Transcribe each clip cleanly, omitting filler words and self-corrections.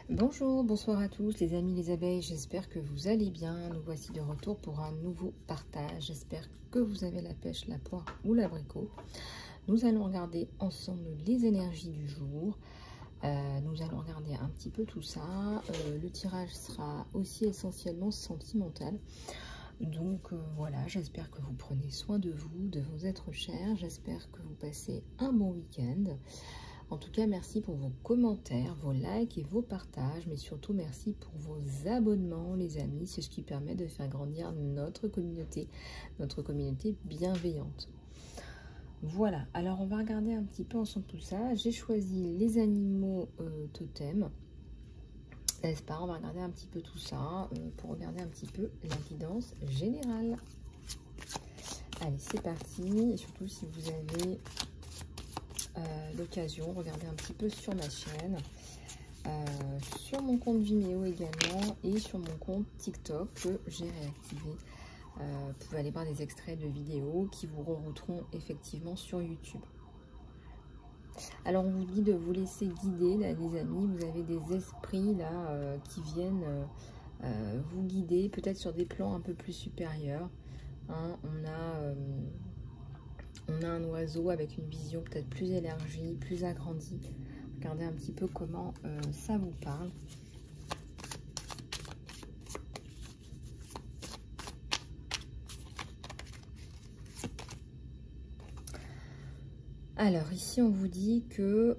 Bonjour, bonsoir à tous les amis les abeilles, j'espère que vous allez bien. Nous voici de retour pour un nouveau partage. J'espère que vous avez la pêche, la poire ou l'abricot. Nous allons regarder ensemble les énergies du jour. Nous allons regarder un petit peu tout ça. Le tirage sera aussi essentiellement sentimental. Donc voilà, j'espère que vous prenez soin de vous, de vos êtres chers. J'espère que vous passez un bon week-end. En tout cas, merci pour vos commentaires, vos likes et vos partages, mais surtout merci pour vos abonnements, les amis. C'est ce qui permet de faire grandir notre communauté bienveillante. Voilà, alors on va regarder un petit peu ensemble tout ça. J'ai choisi les animaux totems. N'est-ce pas? On va regarder un petit peu tout ça pour regarder un petit peu la guidance générale. Allez, c'est parti. Et surtout, si vous avez l'occasion, regardez un petit peu sur ma chaîne, sur mon compte Vimeo également et sur mon compte TikTok que j'ai réactivé. Vous pouvez aller voir des extraits de vidéos qui vous rerouteront effectivement sur YouTube. Alors on vous dit de vous laisser guider là les amis, vous avez des esprits là qui viennent vous guider peut-être sur des plans un peu plus supérieurs. Hein, on a un oiseau avec une vision peut-être plus élargie, plus agrandie. Regardez un petit peu comment ça vous parle. Alors ici on vous dit que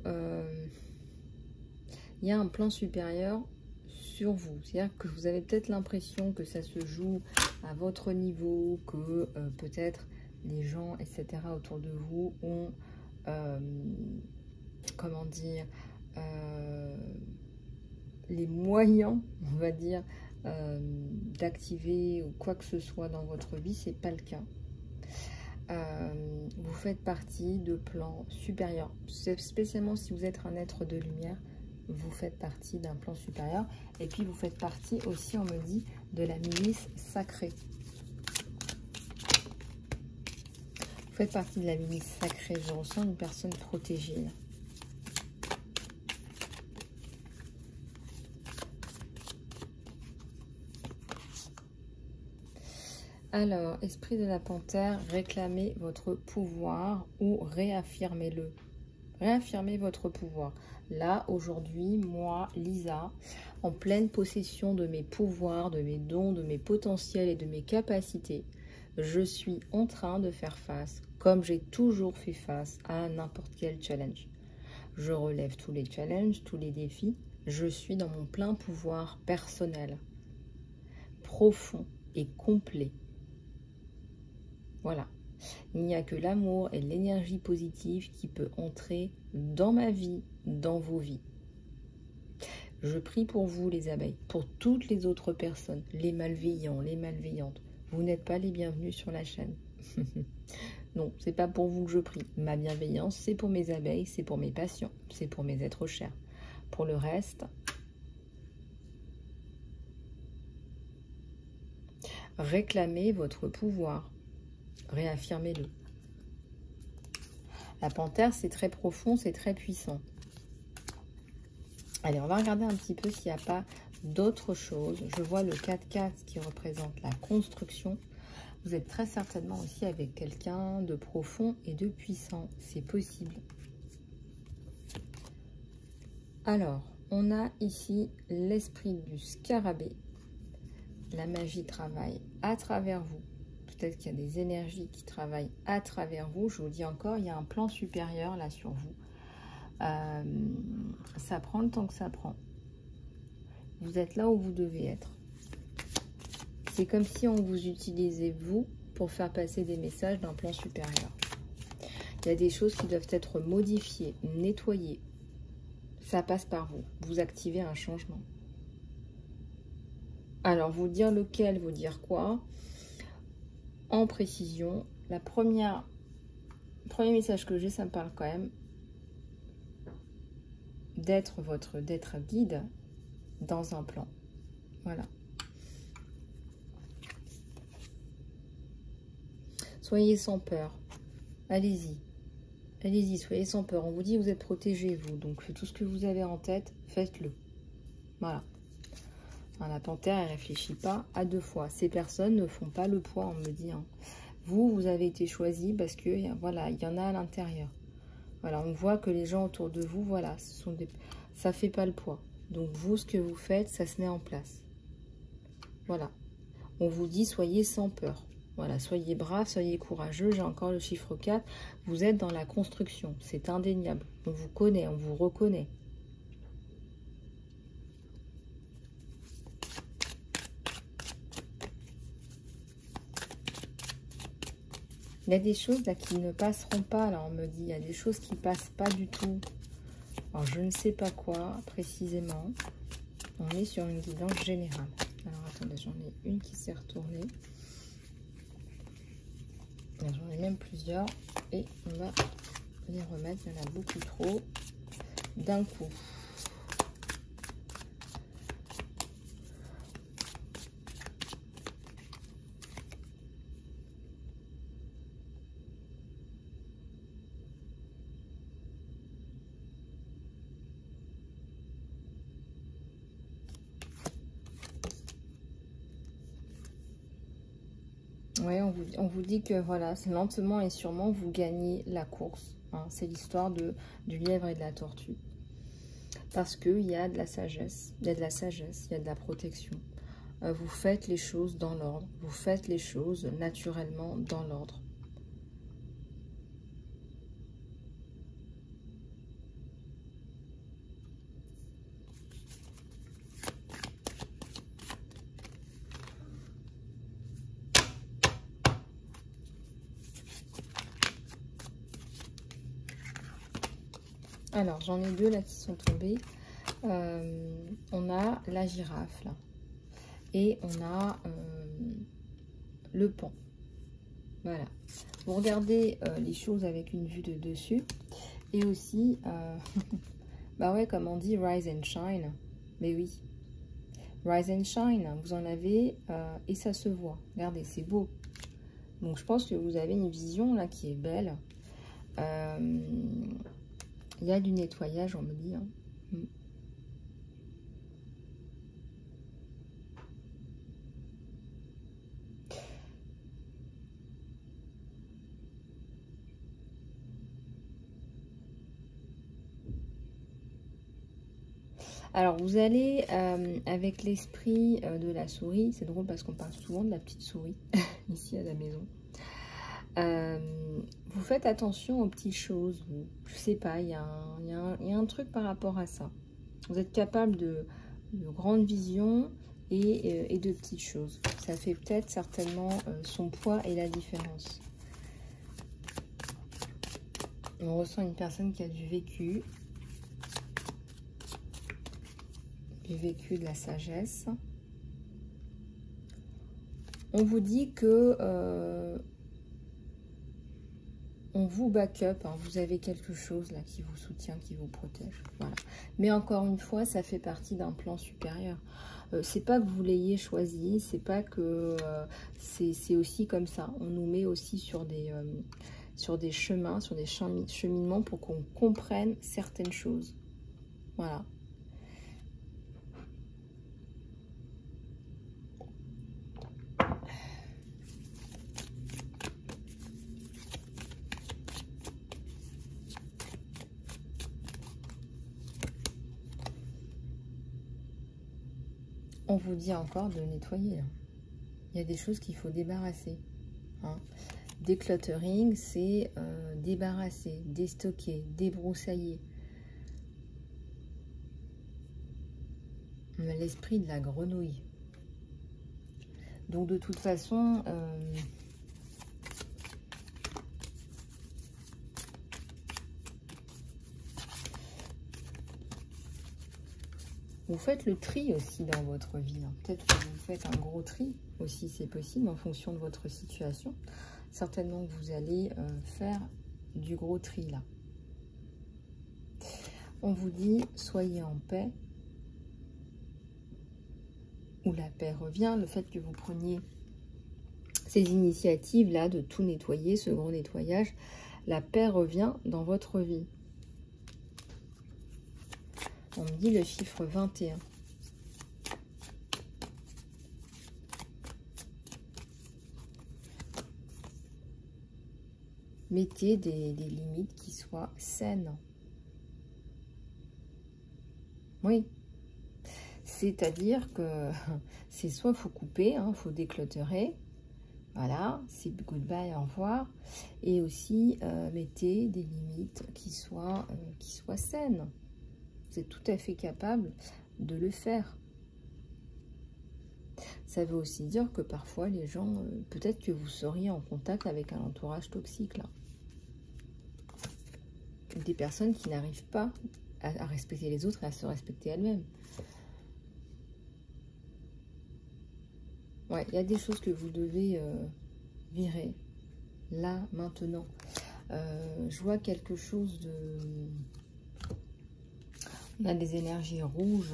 il y a un plan supérieur sur vous. C'est-à-dire que vous avez peut-être l'impression que ça se joue à votre niveau, que peut-être les gens, etc. autour de vous ont, comment dire, les moyens, on va dire, d'activer ou quoi que ce soit dans votre vie. C'est pas le cas. Vous faites partie de plans supérieurs, spécialement si vous êtes un être de lumière. Vous faites partie d'un plan supérieur et puis vous faites partie aussi, on me dit, de la milice sacrée. Vous faites partie de la milice sacrée. Je ressens une personne protégée là. Alors, esprit de la panthère, réclamez votre pouvoir ou réaffirmez-le. Réaffirmez votre pouvoir. Là, aujourd'hui, moi, Lisa, en pleine possession de mes pouvoirs, de mes dons, de mes potentiels et de mes capacités, je suis en train de faire face, comme j'ai toujours fait face, à n'importe quel challenge. Je relève tous les challenges, tous les défis. Je suis dans mon plein pouvoir personnel, profond et complet. Voilà. Il n'y a que l'amour et l'énergie positive qui peut entrer dans ma vie, dans vos vies. Je prie pour vous les abeilles, pour toutes les autres personnes, les malveillants, les malveillantes. Vous n'êtes pas les bienvenus sur la chaîne. Non, c'est pas pour vous que je prie. Ma bienveillance, c'est pour mes abeilles, c'est pour mes patients, c'est pour mes êtres chers. Pour le reste, réclamez votre pouvoir. Réaffirmez-le. La panthère, c'est très profond, c'est très puissant. Allez, on va regarder un petit peu s'il n'y a pas d'autres choses. Je vois le 4-4 qui représente la construction. Vous êtes très certainement aussi avec quelqu'un de profond et de puissant. C'est possible. Alors, on a ici l'esprit du scarabée. La magie travaille à travers vous. Peut-être qu'il y a des énergies qui travaillent à travers vous. Je vous dis encore, il y a un plan supérieur là sur vous. Ça prend le temps que ça prend. Vous êtes là où vous devez être. C'est comme si on vous utilisait, vous, pour faire passer des messages d'un plan supérieur. Il y a des choses qui doivent être modifiées, nettoyées. Ça passe par vous. Vous activez un changement. Alors, vous dire lequel, vous dire quoi? En précision, le premier message que j'ai, ça me parle quand même d'être guide dans un plan. Voilà. Soyez sans peur. Allez-y. Allez-y, soyez sans peur. On vous dit que vous êtes protégé, vous. Donc, tout ce que vous avez en tête, faites-le. Voilà. La panthère, elle réfléchit pas à deux fois. Ces personnes ne font pas le poids, on me dit. Hein. Vous avez été choisi parce que, voilà, il y en a à l'intérieur. Voilà, on voit que les gens autour de vous, voilà, ça fait pas le poids. Donc, vous, ce que vous faites, ça se met en place. Voilà. On vous dit, soyez sans peur. Voilà, soyez brave, soyez courageux. J'ai encore le chiffre 4. Vous êtes dans la construction. C'est indéniable. On vous connaît, on vous reconnaît. Il y a des choses là qui ne passeront pas, là on me dit. Il y a des choses qui ne passent pas du tout. Alors je ne sais pas quoi précisément. On est sur une guidance générale. Alors attendez, j'en ai une qui s'est retournée. J'en ai même plusieurs. Et on va les remettre. Il y en a beaucoup trop d'un coup. Oui, on vous dit que voilà, lentement et sûrement, vous gagnez la course. Hein. C'est l'histoire du lièvre et de la tortue. Parce qu'il y a de la sagesse, il y a de la protection. Vous faites les choses dans l'ordre. Vous faites les choses naturellement dans l'ordre. Alors, j'en ai deux là qui sont tombés. On a la girafe là. Et on a le pan. Voilà. Vous regardez les choses avec une vue de dessus. Et aussi, bah ouais, comme on dit, rise and shine. Mais oui. Rise and shine, vous en avez et ça se voit. Regardez, c'est beau. Donc, je pense que vous avez une vision là qui est belle. Il y a du nettoyage, on me dit. Hein. Alors, vous allez avec l'esprit de la souris. C'est drôle parce qu'on parle souvent de la petite souris ici à la maison. Vous faites attention aux petites choses. Je sais pas, il y a un truc par rapport à ça. Vous êtes capable de grandes visions et de petites choses. Ça fait peut-être certainement son poids et la différence. On ressent une personne qui a du vécu. Du vécu, de la sagesse. On vous dit que on vous back up, hein, vous avez quelque chose là qui vous soutient, qui vous protège. Voilà. Mais encore une fois, ça fait partie d'un plan supérieur. C'est pas que vous l'ayez choisi, c'est pas que c'est aussi comme ça. On nous met aussi sur des chemins, sur des cheminements pour qu'on comprenne certaines choses. Voilà. On vous dit encore de nettoyer. Il y a des choses qu'il faut débarrasser. Hein. Decluttering, c'est débarrasser, déstocker, débroussailler. On a l'esprit de la grenouille. Donc de toute façon, vous faites le tri aussi dans votre vie. Hein. Peut-être que vous faites un gros tri aussi, c'est possible, en fonction de votre situation. Certainement que vous allez faire du gros tri là. On vous dit, soyez en paix. Où la paix revient, le fait que vous preniez ces initiatives là de tout nettoyer, ce gros nettoyage, la paix revient dans votre vie. On me dit le chiffre 21. mettez des limites qui soient saines. Oui. C'est-à-dire que c'est soit faut couper, il faut déclutterer. Voilà, c'est goodbye, au revoir. Et aussi, mettez des limites qui soient saines. Vous êtes tout à fait capable de le faire. Ça veut aussi dire que parfois, les gens, peut-être que vous seriez en contact avec un entourage toxique, là. Des personnes qui n'arrivent pas à respecter les autres et à se respecter elles-mêmes. Ouais, il y a des choses que vous devez virer, là, maintenant. Je vois quelque chose de... On a des énergies rouges.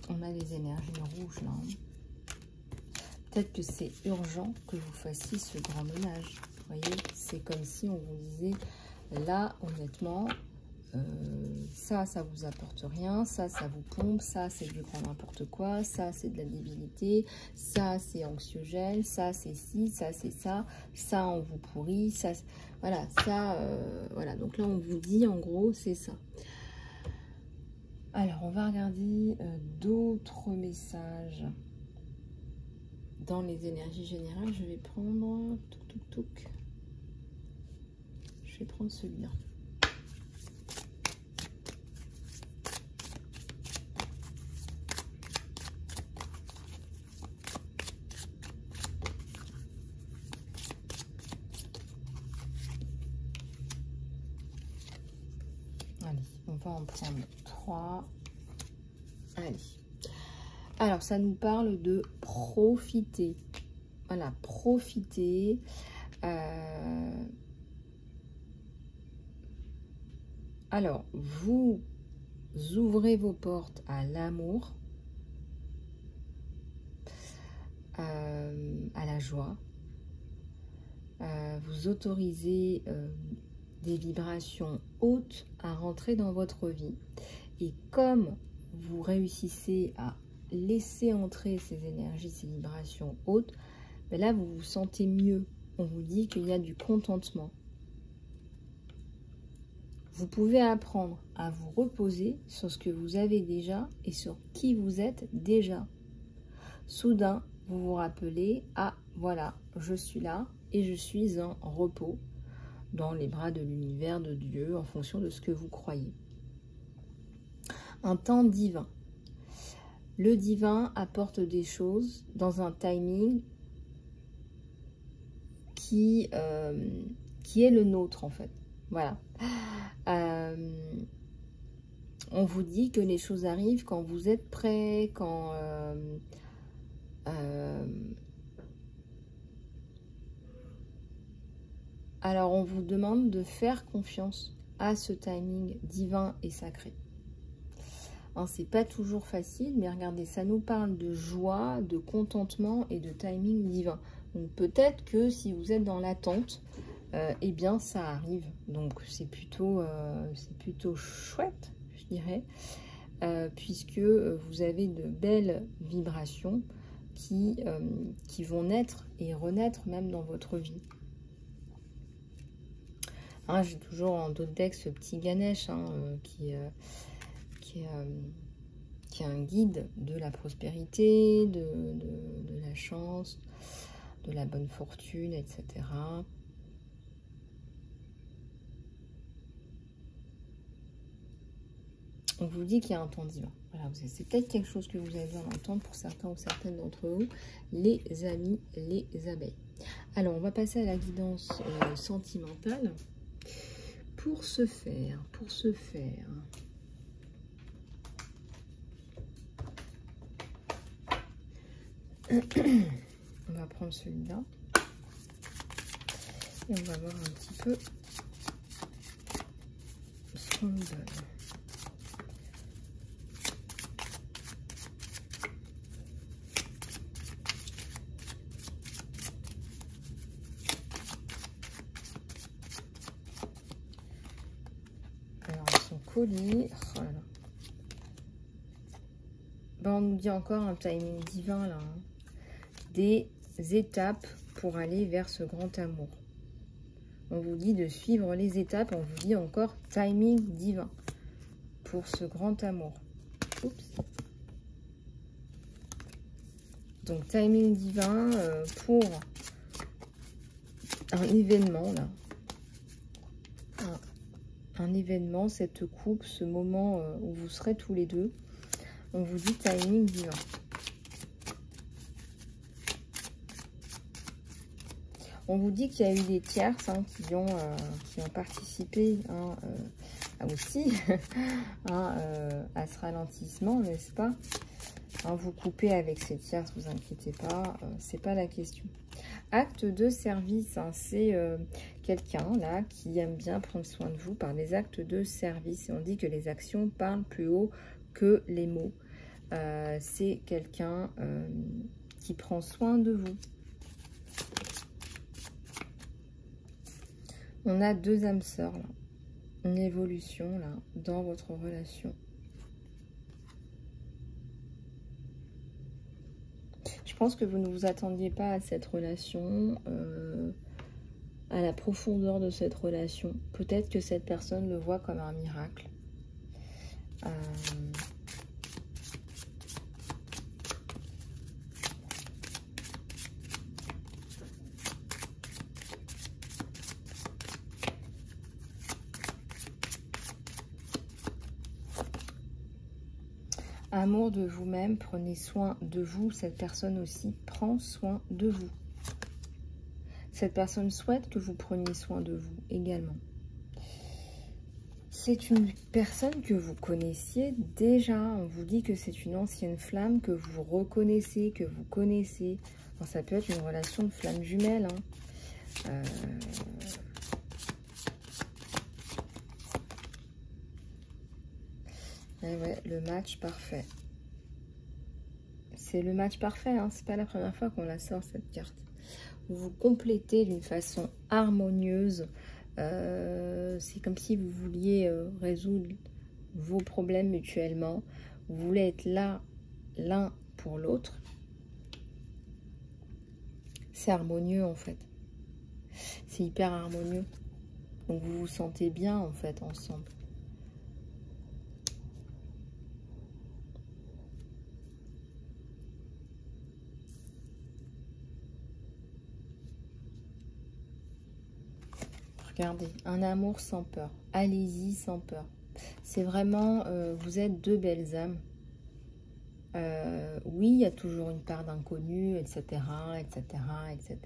On a des énergies rouges, là. Peut-être que c'est urgent que vous fassiez ce grand ménage. Vous voyez, c'est comme si on vous disait, là, honnêtement... ça vous apporte rien, ça vous pompe, ça c'est du grand n'importe quoi, ça c'est de la débilité, ça c'est anxiogène, ça c'est ci, ça c'est ça, ça on vous pourrit, ça voilà, ça voilà, donc là on vous dit en gros c'est ça. Alors on va regarder d'autres messages dans les énergies générales. Je vais prendre je vais prendre celui-là. Allez, on va en prendre 3. Allez. Alors, ça nous parle de profiter. Voilà, profiter. Alors, vous ouvrez vos portes à l'amour, à la joie. Vous autorisez des vibrations hautes à rentrer dans votre vie. Et comme vous réussissez à laisser entrer ces énergies, ces vibrations hautes, ben là, vous vous sentez mieux. On vous dit qu'il y a du contentement. Vous pouvez apprendre à vous reposer sur ce que vous avez déjà et sur qui vous êtes déjà. Soudain, vous vous rappelez, ah, voilà, je suis là et je suis en repos dans les bras de l'univers, de Dieu, en fonction de ce que vous croyez. Un temps divin. Le divin apporte des choses dans un timing qui est le nôtre, en fait. Voilà. On vous dit que les choses arrivent quand vous êtes prêt, quand... alors, on vous demande de faire confiance à ce timing divin et sacré. Hein, c'est pas toujours facile, mais regardez, ça nous parle de joie, de contentement et de timing divin. Donc, peut-être que si vous êtes dans l'attente, eh bien, ça arrive. Donc, c'est plutôt chouette, je dirais, puisque vous avez de belles vibrations qui vont naître et renaître même dans votre vie. Hein, j'ai toujours en dos de deck ce petit Ganesh qui est un guide de la prospérité, de la chance, de la bonne fortune, etc. On vous dit qu'il y a un temps divin. Voilà, c'est peut-être quelque chose que vous avez besoin d'entendre pour certains ou certaines d'entre vous, les amis, les abeilles. Alors, on va passer à la guidance sentimentale. Pour ce faire, on va prendre celui-là et on va voir un petit peu ce qu'on nous donne. Colis. Oh là là. Ben, on nous dit encore un timing divin là. Hein. Des étapes pour aller vers ce grand amour. On vous dit de suivre les étapes. On vous dit encore timing divin pour ce grand amour. Oups. Donc, timing divin pour un événement, là. Un événement, cette coupe, ce moment où vous serez tous les deux. On vous dit timing divin. On vous dit qu'il y a eu des tierces qui ont participé aussi à ce ralentissement, n'est-ce pas? Vous coupez avec ces tierces, vous inquiétez pas, c'est pas la question. Acte de service, c'est quelqu'un là qui aime bien prendre soin de vous par des actes de service. Et on dit que les actions parlent plus haut que les mots. C'est quelqu'un qui prend soin de vous. On a deux âmes sœurs là, une évolution là dans votre relation. Je pense que vous ne vous attendiez pas à cette relation, à la profondeur de cette relation. Peut-être que cette personne le voit comme un miracle. Amour de vous-même, prenez soin de vous. Cette personne aussi prend soin de vous. Cette personne souhaite que vous preniez soin de vous également. C'est une personne que vous connaissiez déjà. On vous dit que c'est une ancienne flamme que vous reconnaissez, que vous connaissez. Bon, ça peut être une relation de flamme jumelle. Et ouais, le match parfait. C'est le match parfait, c'est pas la première fois qu'on la sort cette carte. Vous vous complétez d'une façon harmonieuse. C'est comme si vous vouliez résoudre vos problèmes mutuellement. Vous voulez être là, l'un pour l'autre. C'est harmonieux en fait. C'est hyper harmonieux. Donc vous vous sentez bien en fait ensemble. Regardez, un amour sans peur. Allez-y sans peur. C'est vraiment, vous êtes deux belles âmes. Oui, il y a toujours une part d'inconnu, etc., etc., etc.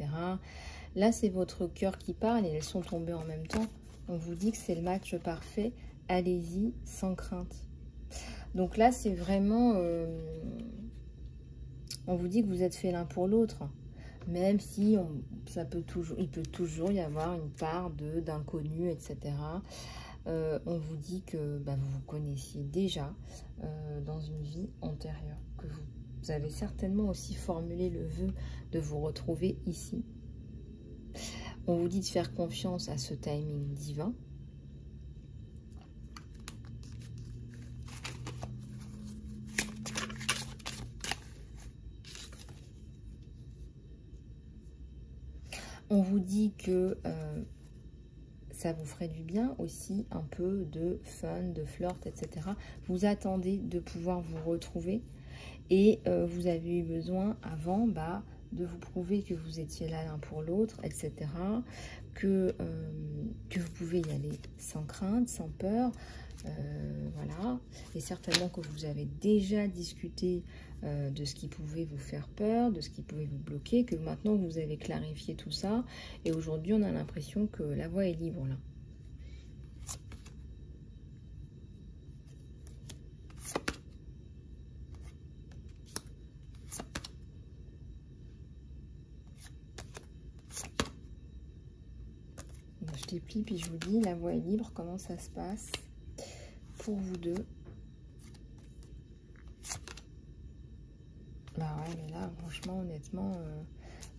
Là, c'est votre cœur qui parle et elles sont tombées en même temps. On vous dit que c'est le match parfait. Allez-y sans crainte. Donc là, c'est vraiment... on vous dit que vous êtes fait l'un pour l'autre. Même si il peut toujours y avoir une part d'inconnu, etc. On vous dit que vous vous connaissiez déjà dans une vie antérieure, que vous avez certainement aussi formulé le vœu de vous retrouver ici. On vous dit de faire confiance à ce timing divin. On vous dit que ça vous ferait du bien aussi, un peu de fun, de flirt, etc. Vous attendez de pouvoir vous retrouver et vous avez eu besoin avant de vous prouver que vous étiez là l'un pour l'autre, etc. Que vous pouvez y aller sans crainte, sans peur. Voilà. Et certainement que vous avez déjà discuté de ce qui pouvait vous faire peur, de ce qui pouvait vous bloquer, que maintenant vous avez clarifié tout ça. Et aujourd'hui, on a l'impression que la voie est libre là. Je déplie, puis je vous dis, la voie est libre, comment ça se passe pour vous deux. Bah ouais, mais là, franchement, honnêtement,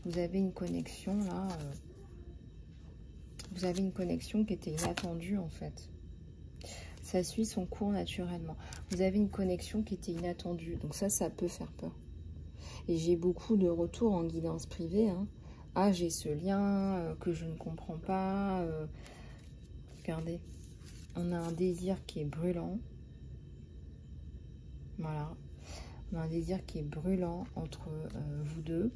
vous avez une connexion, là. Vous avez une connexion qui était inattendue, en fait. Ça suit son cours naturellement. Vous avez une connexion qui était inattendue. Donc ça peut faire peur. Et j'ai beaucoup de retours en guidance privée. Hein. Ah, j'ai ce lien que je ne comprends pas. Regardez, on a un désir qui est brûlant. Voilà. On a un désir qui est brûlant entre vous deux.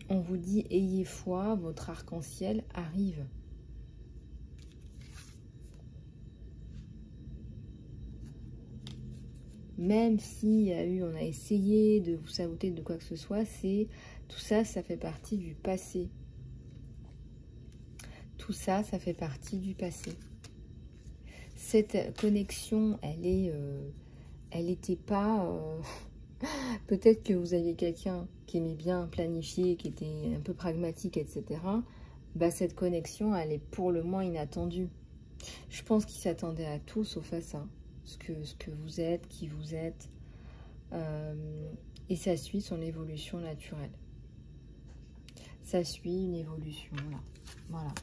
On vous dit, ayez foi, votre arc-en-ciel arrive. Même s'il y a eu, on a essayé de vous saboter de quoi que ce soit, c'est tout ça, ça fait partie du passé. Tout ça, ça fait partie du passé. Cette connexion, elle n'était pas... Peut-être que vous aviez quelqu'un qui aimait bien planifier, qui était un peu pragmatique, etc. Bah, cette connexion, elle est pour le moins inattendue. Je pense qu'il s'attendait à tout sauf à ça. Ce que vous êtes, qui vous êtes. Et ça suit son évolution naturelle. Ça suit une évolution, là. Voilà.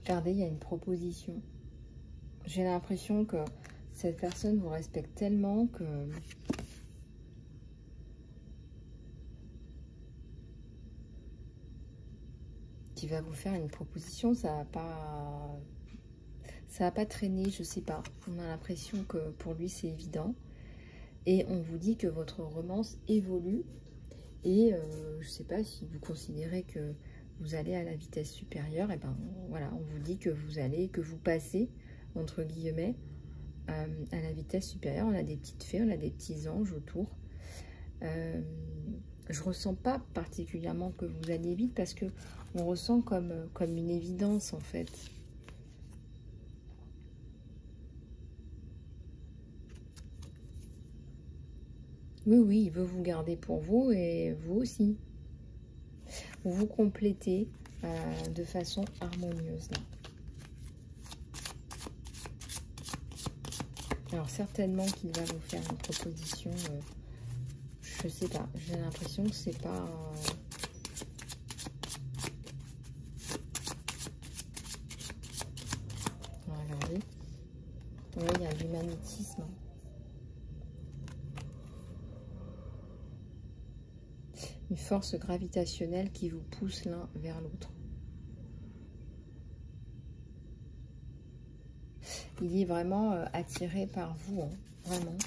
Regardez, il y a une proposition. J'ai l'impression que cette personne vous respecte tellement que... qui va vous faire une proposition, ça va pas traîner, je sais pas. On a l'impression que pour lui, c'est évident. Et on vous dit que votre romance évolue. Et je sais pas si vous considérez que vous allez à la vitesse supérieure, et ben voilà, on vous dit que vous passez, entre guillemets, à la vitesse supérieure. On a des petites fées, on a des petits anges autour. Je ressens pas particulièrement que vous alliez vite parce que on ressent comme une évidence en fait. Oui, oui, il veut vous garder pour vous et vous aussi. Vous vous complétez de façon harmonieuse là. Alors certainement qu'il va vous faire une proposition, je sais pas, j'ai l'impression que c'est pas... on va regarder. Oui, il y a du magnétisme. Une force gravitationnelle qui vous pousse l'un vers l'autre. Il est vraiment attiré par vous, hein, vraiment.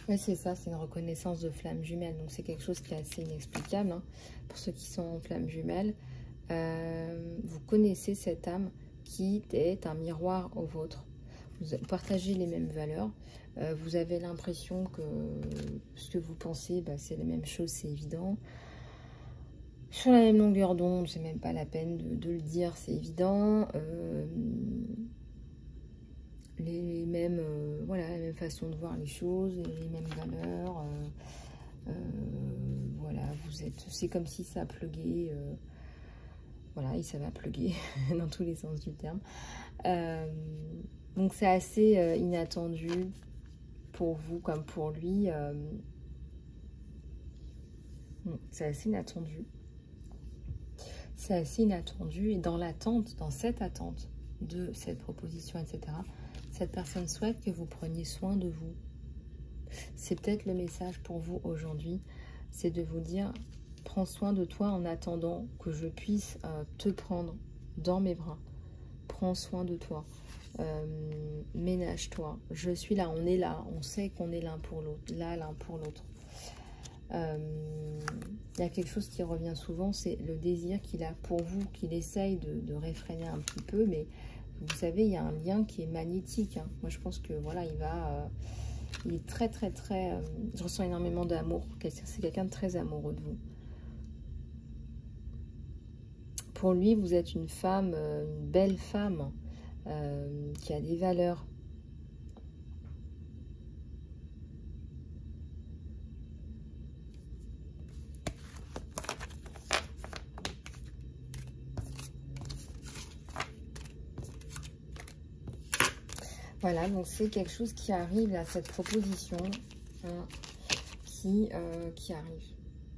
Oui, c'est ça, c'est une reconnaissance de flamme jumelle. Donc, c'est quelque chose qui est assez inexplicable. Hein, pour ceux qui sont en flamme jumelle, vous connaissez cette âme qui est un miroir au vôtre. Vous partagez les mêmes valeurs. Vous avez l'impression que ce que vous pensez, bah, c'est la même chose, c'est évident. Sur la même longueur d'onde, c'est même pas la peine de le dire, c'est évident. Les mêmes, voilà, la même façon de voir les choses, les mêmes valeurs. Voilà, vous êtes, c'est comme si ça pluguait. Voilà, et ça va pluguer dans tous les sens du terme. Donc c'est assez inattendu pour vous comme pour lui. C'est assez inattendu. C'est assez inattendu. Et dans l'attente, dans cette attente de cette proposition, etc., cette personne souhaite que vous preniez soin de vous. C'est peut-être le message pour vous aujourd'hui. C'est de vous dire, prends soin de toi en attendant que je puisse te prendre dans mes bras. Prends soin de toi. Ménage-toi. Je suis là, on est là. On sait qu'on est l'un pour l'autre. Là, l'un pour l'autre. Il y a quelque chose qui revient souvent, c'est le désir qu'il a pour vous, qu'il essaye de réfréner un petit peu, mais vous savez, il y a un lien qui est magnétique. Hein. Moi, je pense que voilà, il est très, très, très... je ressens énormément d'amour. C'est quelqu'un de très amoureux de vous. Pour lui, vous êtes une femme, une belle femme, qui a des valeurs. Voilà, donc c'est quelque chose qui arrive à cette proposition, hein, qui arrive.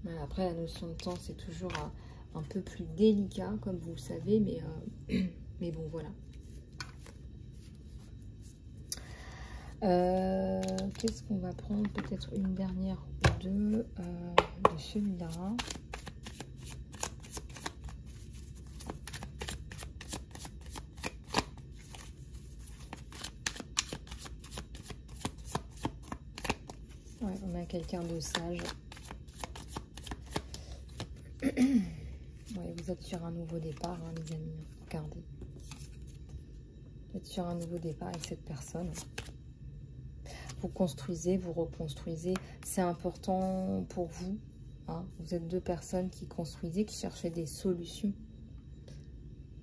Voilà, après, la notion de temps, c'est toujours un peu plus délicat, comme vous le savez, mais bon, voilà. Qu'est-ce qu'on va prendre? Peut-être une dernière ou deux de celui-là. Ouais, on a quelqu'un de sage. Ouais, vous êtes sur un nouveau départ, hein, les amis. Regardez. Vous êtes sur un nouveau départ avec cette personne. Vous construisez, vous reconstruisez. C'est important pour vous. Hein. Vous êtes deux personnes qui construisez, qui cherchez des solutions.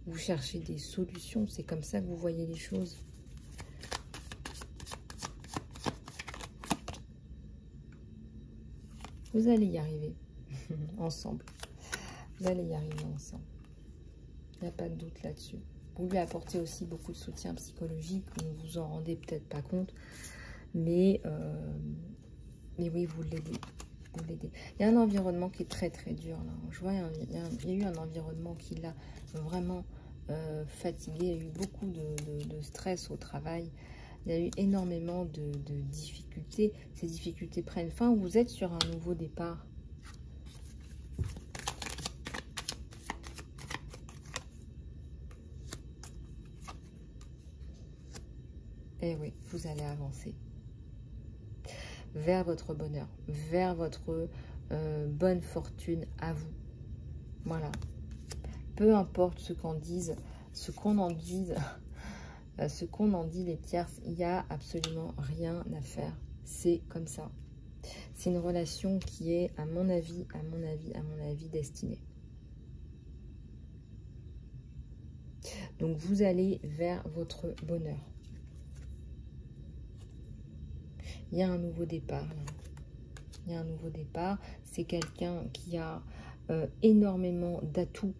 Vous cherchez des solutions. C'est comme ça que vous voyez les choses. Vous allez y arriver ensemble. Vous allez y arriver ensemble. Il n'y a pas de doute là-dessus. Vous lui apportez aussi beaucoup de soutien psychologique. Vous ne vous en rendez peut-être pas compte. Mais oui, vous l'aidez. Vous l'aidez. Il y a un environnement qui est très très dur. Là. Je vois, il y a eu un environnement qui l'a vraiment fatigué. Il y a eu beaucoup de stress au travail. Il y a eu énormément de difficultés. Ces difficultés prennent fin. Vous êtes sur un nouveau départ. Et oui, vous allez avancer vers votre bonheur, vers votre bonne fortune à vous. Voilà. Peu importe ce qu'on dise, ce qu'on en dise, ce qu'on en dit les tierces, il n'y a absolument rien à faire. C'est comme ça. C'est une relation qui est, à mon avis, destinée. Donc, vous allez vers votre bonheur. Il y a un nouveau départ. Là. Il y a un nouveau départ. C'est quelqu'un qui a énormément d'atouts.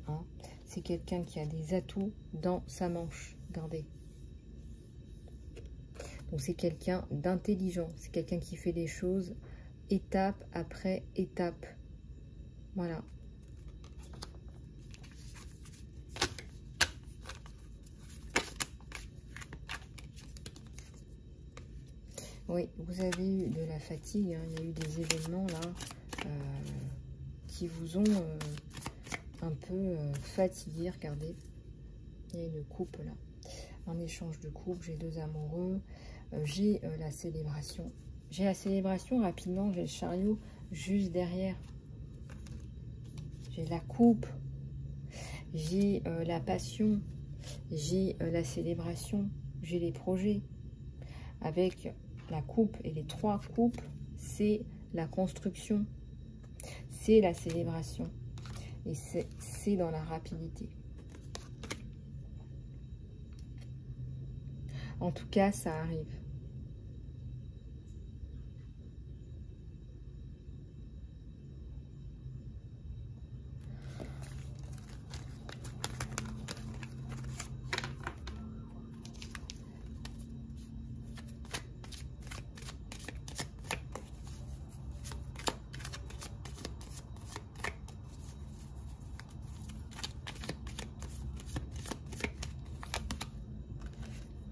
Hein. C'est quelqu'un qui a des atouts dans sa manche. Regardez. Donc, c'est quelqu'un d'intelligent. C'est quelqu'un qui fait les choses étape après étape. Voilà. Oui, vous avez eu de la fatigue. Hein. Il y a eu des événements là qui vous ont un peu fatigué. Regardez. Il y a une coupe là. Un échange de coupe. J'ai deux amoureux. J'ai la célébration. J'ai la célébration rapidement. J'ai le chariot juste derrière. J'ai la coupe. J'ai la passion. J'ai la célébration. J'ai les projets. Avec la coupe et les trois coupes, c'est la construction. C'est la célébration. Et c'est dans la rapidité. En tout cas, ça arrive.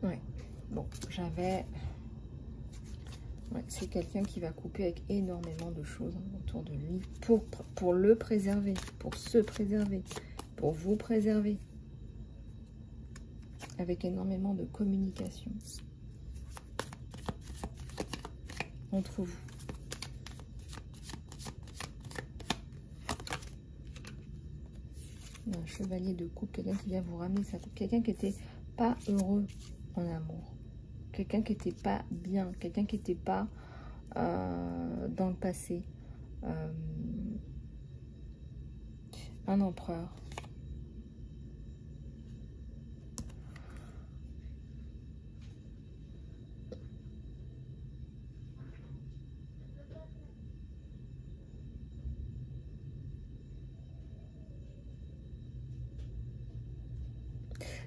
Ouais. Bon, j'avais... Ouais, c'est quelqu'un qui va couper avec énormément de choses autour de lui pour le préserver, pour se préserver, pour vous préserver. Avec énormément de communication entre vous. Un chevalier de coupe, quelqu'un qui vient vous ramener sa coupe, quelqu'un qui n'était pas heureux en amour, quelqu'un qui n'était pas bien, quelqu'un qui n'était pas dans le passé. Un empereur.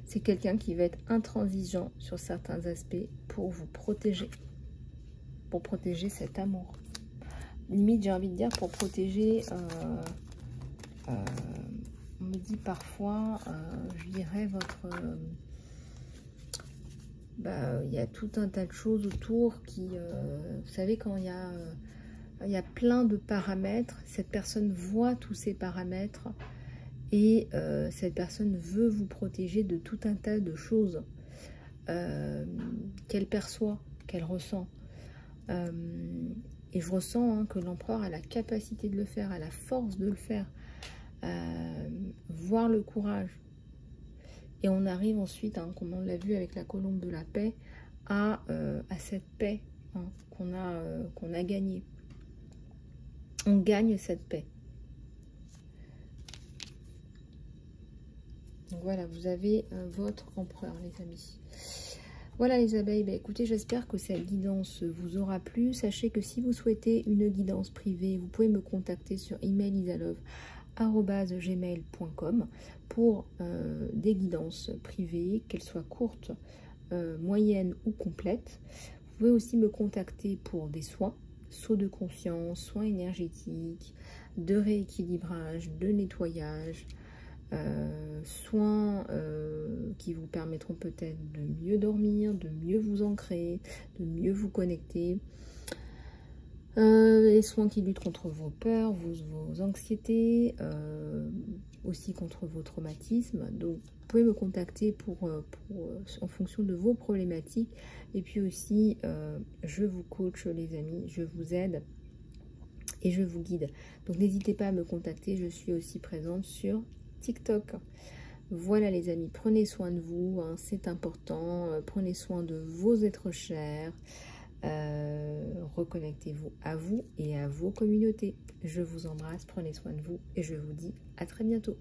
C'est quelqu'un qui va être intransigeant sur certains aspects pour vous protéger. Pour protéger cet amour. Limite, j'ai envie de dire, pour protéger... on me dit parfois, je dirais, votre... il y a tout un tas de choses autour qui... vous savez, quand il y a plein de paramètres, cette personne voit tous ces paramètres et cette personne veut vous protéger de tout un tas de choses qu'elle perçoit, qu'elle ressent. Et je ressens que l'empereur a la capacité de le faire, a la force de le faire, voir le courage. Et on arrive ensuite, comme on l'a vu avec la colombe de la paix, à cette paix qu'on a gagnée. On gagne cette paix. Donc voilà, vous avez votre empereur, les amis. Voilà les abeilles, écoutez, j'espère que cette guidance vous aura plu. Sachez que si vous souhaitez une guidance privée, vous pouvez me contacter sur email isalove@gmail.com pour des guidances privées, qu'elles soient courtes, moyennes ou complètes. Vous pouvez aussi me contacter pour des soins, sauts de conscience, soins énergétiques, de rééquilibrage, de nettoyage, soins qui vous permettront peut-être de mieux dormir, de mieux vous ancrer, de mieux vous connecter. Les soins qui luttent contre vos peurs, vos anxiétés, aussi contre vos traumatismes. Donc, vous pouvez me contacter en fonction de vos problématiques. Et puis aussi, je vous coach, les amis, je vous aide et je vous guide. Donc, n'hésitez pas à me contacter. Je suis aussi présente sur TikTok. Voilà les amis, prenez soin de vous, c'est important. Prenez soin de vos êtres chers. Reconnectez-vous à vous et à vos communautés. Je vous embrasse, prenez soin de vous et je vous dis à très bientôt.